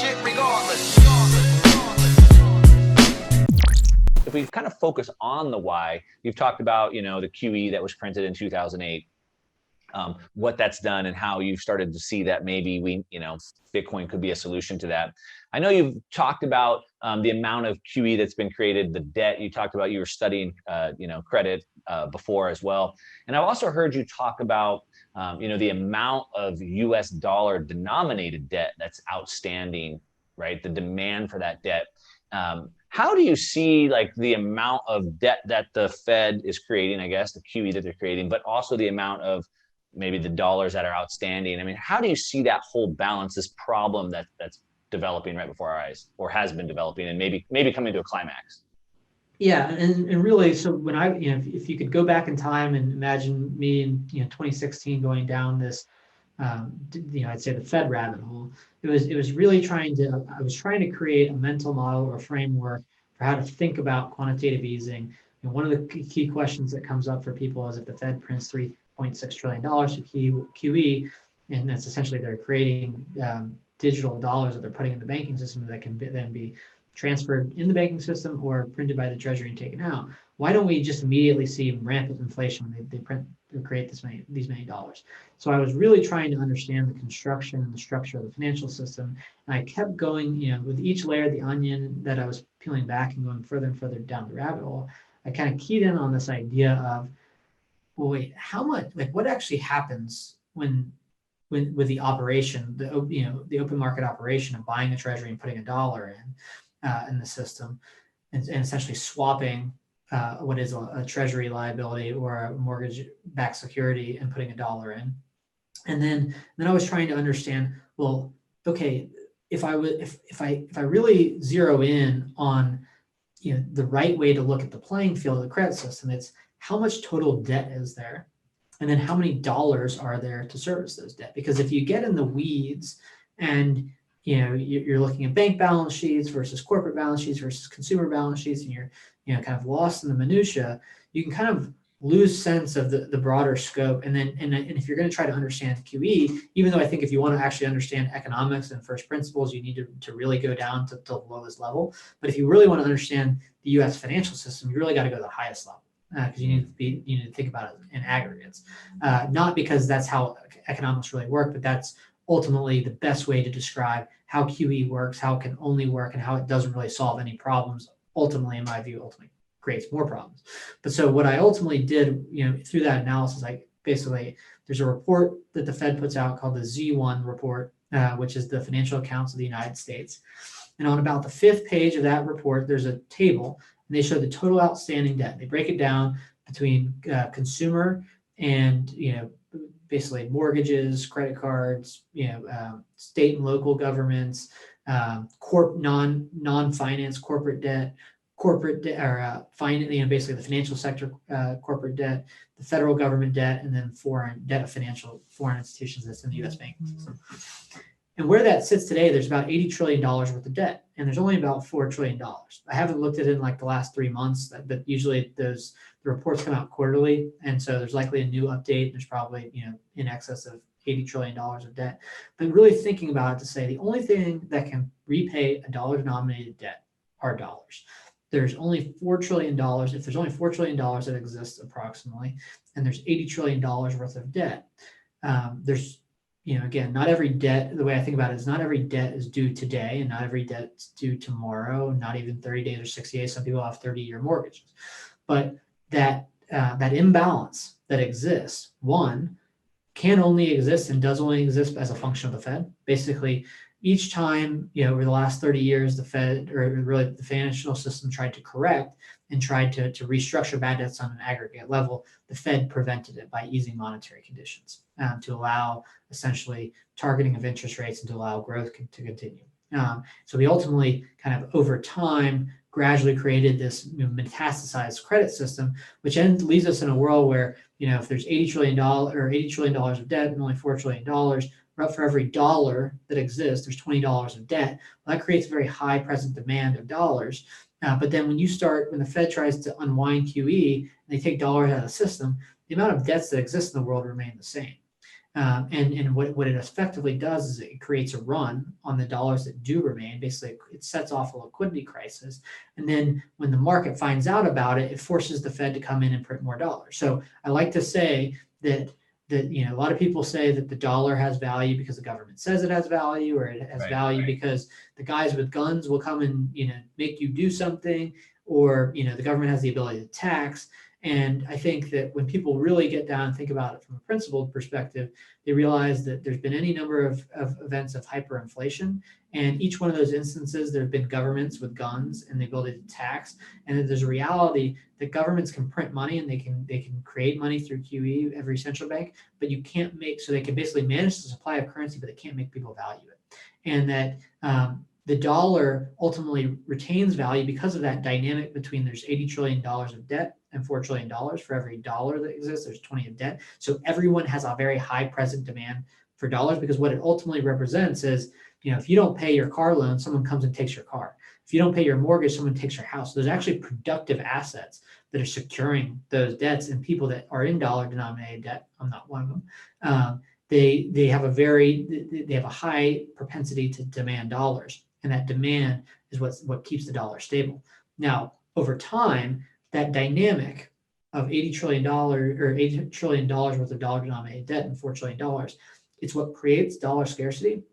shit regardless. If we kind of focus on the why, you've talked about, the QE that was printed in 2008, what that's done and how you've started to see that maybe Bitcoin could be a solution to that. I know you've talked about the amount of QE that's been created, the debt. You talked about you were studying, credit before as well. And I've also heard you talk about, the amount of US dollar denominated debt that's outstanding, right? The demand for that debt. How do you see like the amount of debt that the Fed is creating, I guess, the QE that they're creating, but also the amount of maybe the dollars that are outstanding? I mean, how do you see that whole balance, this problem that's developing right before our eyes, or has been developing and maybe coming to a climax? Yeah, and really, so when if you could go back in time and imagine me in 2016 going down this, I'd say the Fed rabbit hole. It was really I was trying to create a mental model or framework for how to think about quantitative easing. And one of the key questions that comes up for people is if the Fed prints $3.6 trillion to QE, and that's essentially they're creating digital dollars that they're putting in the banking system that can then be transferred in the banking system or printed by the Treasury and taken out. Why don't we just immediately see rampant inflation when they print or create these many dollars? So I was really trying to understand the construction and the structure of the financial system. And I kept going, with each layer of the onion that I was peeling back and going further and further down the rabbit hole, I kind of keyed in on this idea of, well, wait, how much, like what actually happens when with the operation, the open market operation of buying a treasury and putting a dollar in the system, and essentially swapping what is a treasury liability or a mortgage-backed security and putting a dollar in. And then I was trying to understand, well, okay, if I really zero in on the right way to look at the playing field of the credit system, it's how much total debt is there, and then how many dollars are there to service those debt. Because if you get in the weeds and you're looking at bank balance sheets versus corporate balance sheets versus consumer balance sheets, and you're kind of lost in the minutia, you can kind of lose sense of the broader scope. And if you're going to try to understand QE, even though I think if you want to actually understand economics and first principles, you need to really go down to the lowest level. But if you really want to understand the U.S. financial system, you really got to go to the highest level, because you need to think about it in aggregates, not because that's how economics really work, but that's ultimately the best way to describe how QE works, how it can only work, and how it doesn't really solve any problems. Ultimately, in my view, creates more problems. But so what I ultimately did, through that analysis, there's a report that the Fed puts out called the Z1 report, which is the financial accounts of the United States. And on about the 5th page of that report, there's a table, and they show the total outstanding debt. They break it down between consumer and, basically mortgages, credit cards, state and local governments, non-finance corporate debt, basically the financial sector corporate debt, the federal government debt, and then foreign debt of foreign institutions that's in the U.S. banking system. And where that sits today, there's about $80 trillion worth of debt, and there's only about $4 trillion. I haven't looked at it in like the last 3 months, but usually the reports come out quarterly, and so there's likely a new update. There's probably in excess of $80 trillion of debt. But really thinking about it to say the only thing that can repay a dollar-denominated debt are dollars. There's only $4 trillion. If there's only $4 trillion that exists approximately, and there's $80 trillion worth of debt, there's again, not every debt, the way I think about it is not every debt is due today, and not every debt is due tomorrow, not even 30 days or 60 days. Some people have 30-year mortgages. But that imbalance that exists, one, can only exist and does only exist as a function of the Fed. Basically, each time, over the last 30 years, the Fed, or really the financial system, tried to correct and tried to restructure bad debts on an aggregate level, the Fed prevented it by easing monetary conditions to allow essentially targeting of interest rates and to allow growth to continue. So we ultimately kind of over time gradually created this metastasized credit system, which leaves us in a world where, if there's $80 trillion of debt and only $4 trillion, for every dollar that exists, there's $20 of debt. Well, that creates a very high present demand of dollars. But then when the Fed tries to unwind QE and they take dollars out of the system, the amount of debts that exist in the world remain the same. And what it effectively does is it creates a run on the dollars that do remain. Basically, it sets off a liquidity crisis. And then when the market finds out about it, it forces the Fed to come in and print more dollars. So I like to say that a lot of people say that the dollar has value because the government says it has value, or it has value because the guys with guns will come and make you do something, or the government has the ability to tax. And I think that when people really get down and think about it from a principled perspective, they realize that there's been any number of events of hyperinflation. And each one of those instances, there have been governments with guns and the ability to tax. And that there's a reality that governments can print money and they can create money through QE, every central bank, but you can't so they can basically manage the supply of currency, but they can't make people value it. And that the dollar ultimately retains value because of that dynamic between there's $80 trillion of debt and $4 trillion. For every dollar that exists, there's 20 of debt. So everyone has a very high present demand for dollars, because what it ultimately represents is, if you don't pay your car loan, someone comes and takes your car. If you don't pay your mortgage, someone takes your house. There's actually productive assets that are securing those debts, and people that are in dollar denominated debt, I'm not one of them, they have a high propensity to demand dollars, and that demand is what keeps the dollar stable. Now, over time, that dynamic of $80 trillion or $80 trillion worth of dollar denominated debt and $4 trillion, it's what creates dollar scarcity,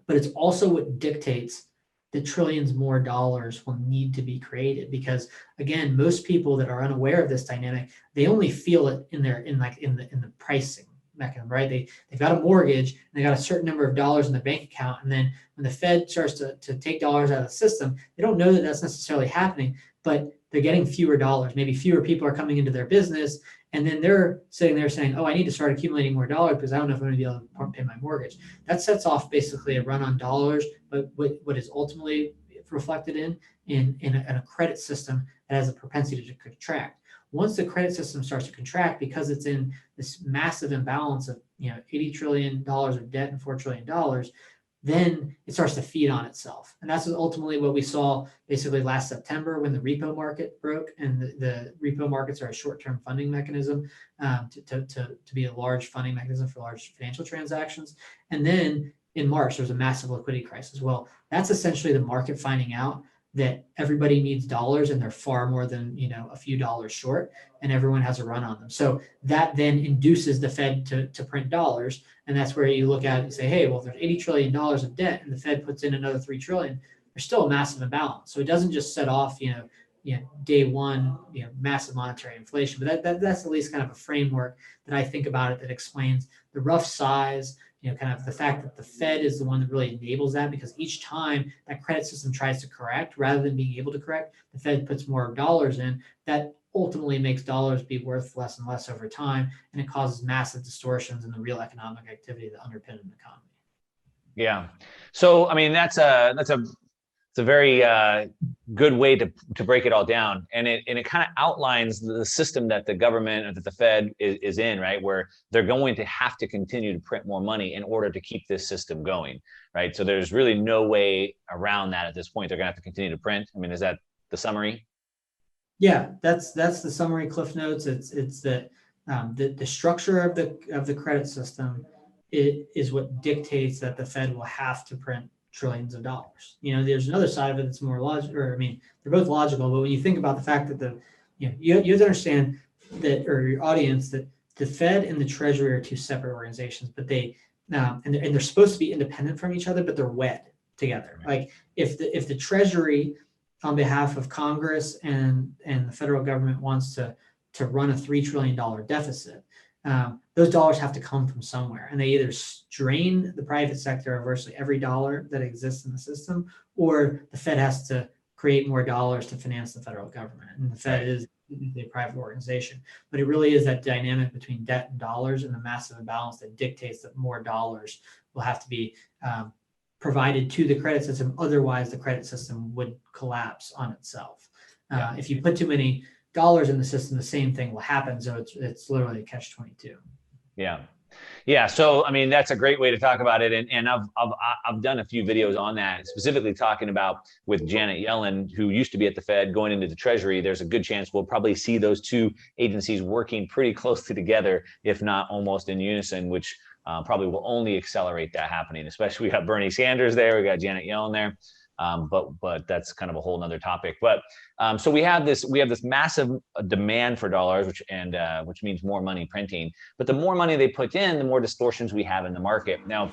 but it's also what dictates that trillions more dollars will need to be created. Because again, most people that are unaware of this dynamic, they only feel it in the pricing mechanism, right? They've got a mortgage and they got a certain number of dollars in the bank account. And then when the Fed starts to take dollars out of the system, they don't know that that's necessarily happening, but they're getting fewer dollars. Maybe fewer people are coming into their business, and then they're sitting there saying, oh, I need to start accumulating more dollars because I don't know if I'm going to be able to pay my mortgage. That sets off basically a run on dollars, but what is ultimately reflected in a credit system that has a propensity to contract. Once the credit system starts to contract, because it's in this massive imbalance of $80 trillion of debt and $4 trillion, then it starts to feed on itself. And that's ultimately what we saw basically last September when the repo market broke. And the repo markets are a short-term funding mechanism to be a large funding mechanism for large financial transactions. And then in March, there was a massive liquidity crisis. Well, that's essentially the market finding out that everybody needs dollars and they're far more than a few dollars short, and everyone has a run on them. So that then induces the Fed to print dollars, and that's where you look at it and say, hey, well, if there's $80 trillion of debt and the Fed puts in another $3 trillion, there's still a massive imbalance. So it doesn't just set off day one massive monetary inflation, but that's at least kind of a framework that I think about it that explains the rough size, kind of the fact that the Fed is the one that really enables that, because each time that credit system tries to correct, rather than being able to correct, the Fed puts more dollars in. That ultimately makes dollars be worth less and less over time, and it causes massive distortions in the real economic activity that underpin an economy. Yeah. So, I mean, that's a very good way to break it all down, and it kind of outlines the system that the government and that the Fed is in, right, where they're going to have to continue to print more money in order to keep this system going, right? So there's really no way around that at this point. They're going to have to continue to print. I mean, is that the summary? Yeah, that's the summary. Cliff notes. It's that the structure of the credit system is what dictates that the Fed will have to print trillions of dollars. There's another side of it that's more logical, or I mean, they're both logical, but when you think about the fact that you have to understand that, or your audience, that the Fed and the Treasury are two separate organizations, but and they're supposed to be independent from each other, but they're wed together. Right. Like if the Treasury, on behalf of Congress and the federal government, wants to run a $3 trillion deficit, those dollars have to come from somewhere, and they either drain the private sector of virtually every dollar that exists in the system, or the Fed has to create more dollars to finance the federal government. And the Fed is a private organization, but it really is that dynamic between debt and dollars and the massive imbalance that dictates that more dollars will have to be provided to the credit system. Otherwise, the credit system would collapse on itself. If you put too many dollars in the system, the same thing will happen. So it's literally a catch-22. Yeah. So, I mean, that's a great way to talk about it. And I've done a few videos on that, specifically talking about with Janet Yellen, who used to be at the Fed, going into the Treasury. There's a good chance we'll probably see those two agencies working pretty closely together, if not almost in unison, which probably will only accelerate that happening. Especially we got Bernie Sanders there, we got Janet Yellen there. But that's kind of a whole nother topic. But so we have this massive demand for dollars, which means more money printing. But the more money they put in, the more distortions we have in the market. Now,